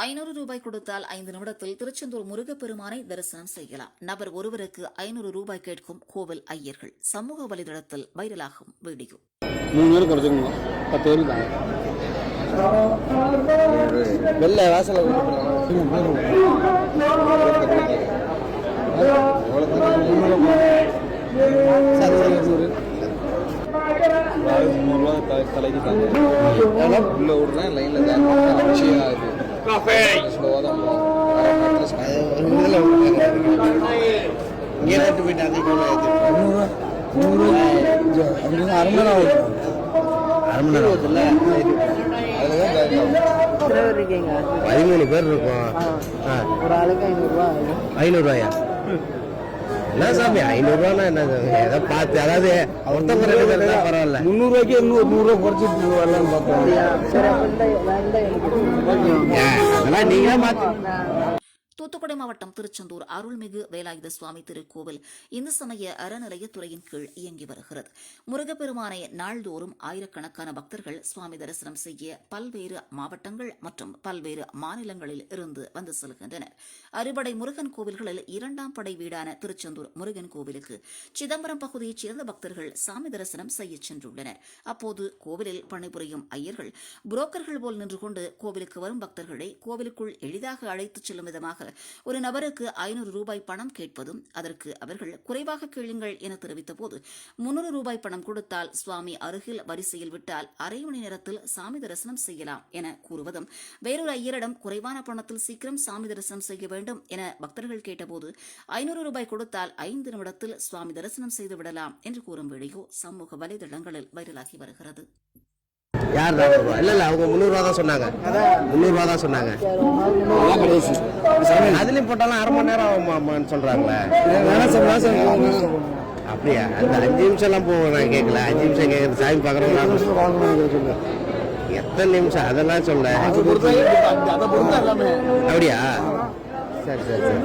500 ரூபாய் கொடுத்தால் 5 நிமிடத்தில் திருச்செந்தூர் முருகப்பெருமானை தரிசனம் செய்யலாம். நபர் ஒருவருக்கு 500 ரூபாய் கேட்கும் கோவில் ஐயர்கள். சமூக வலைதளத்தில் வைரலாகும் வீடியோ. 3 பேருக்கு கொடுத்துருங்க, 10 பேருக்கு தாங்க. வெள்ளை வாசல தலைக்கு தாங்க உள்ள விடுறேன் லைன்ல தான் ஸ்லோவா தான் இங்கே போயிட்டு அதே போல 100 அரை மணி நேரம் ஆகுதுல்ல. 13 பேர் இருக்கும். ஒரு ஆளுக்கு 500 ரூபாயா? என்ன சாமி 500 ரூபானா என்ன? ஏதோ பார்த்து, அதாவது ஒருத்தவங்க 2 பேர் தான் பரவாயில்ல. 300 ரூபாய்க்கு 100 ரூபா குறைச்சிட்டு வரலான்னு பார்த்தோம். அதெல்லாம் நீங்களே மாற்றி. தூத்துக்குடி மாவட்டம் திருச்செந்தூர் அருள்மிகு வேலாயுத சுவாமி திருக்கோவில் இந்து சமய அறநிலையத்துறையின் கீழ் இயங்கி வருகிறது. முருகப்பெருமானை நாள்தோறும் ஆயிரக்கணக்கான பக்தர்கள் சுவாமி தரிசனம் செய்ய பல்வேறு மாவட்டங்கள் மற்றும் பல்வேறு மாநிலங்களில் இருந்து வந்து செல்கின்றனர். அறுபடை முருகன் கோவில்களில் 2ஆம் படை வீடான திருச்செந்தூர் முருகன் கோவிலுக்கு சிதம்பரம் பகுதியைச் சேர்ந்த பக்தர்கள் சாமி தரிசனம் செய்ய சென்றுள்ளனர். அப்போது கோவிலில் பணிபுரியும் ஐயர்கள் புரோக்கர்கள் போல் நின்று கொண்டு கோவிலுக்கு வரும் பக்தர்களை கோவிலுக்குள் எளிதாக அழைத்துச் செல்லும் விதமாக ஒரு நபருக்கு 500 ரூபாய் பணம் கேட்பதும், அதற்கு அவர்கள் குறைவாக கேளுங்கள் என தெரிவித்த போது 300 ரூபாய் பணம் கொடுத்தால் சுவாமி அருகில் வரிசையில் விட்டால் அரை மணி நேரத்தில் சாமி தரிசனம் செய்யலாம் என கூறுவதும், வேறொரு ஐயரிடம் குறைவான பணத்தில் சீக்கிரம் சாமி தரிசனம் செய்ய வேண்டும் என பக்தர்கள் கேட்டபோது 500 ரூபாய் கொடுத்தால் 5 நிமிடத்தில் சுவாமி தரிசனம் செய்து விடலாம் என்று கூறும் வீடியோ சமூக வலைதளங்களில் வைரலாகி வருகிறது. யார் இல்ல இல்ல அவங்க 300 ரூபா தான் சொன்னாங்க. 300 ரூபா தான் சொன்னாங்க. அதுலயும் போட்டாலும் அரை மணி நேரம் ஆகுமான்னு சொல்றாங்களே. அப்படியா? அந்த 5 நிமிஷம் எல்லாம் போவோம். நான் கேட்கல, 5 நிமிஷம் கேட்கறது சாமி பாக்குறோம். எத்தனை நிமிஷம் அதெல்லாம் சொல்ல. அப்படியா? சரி சரி சரி.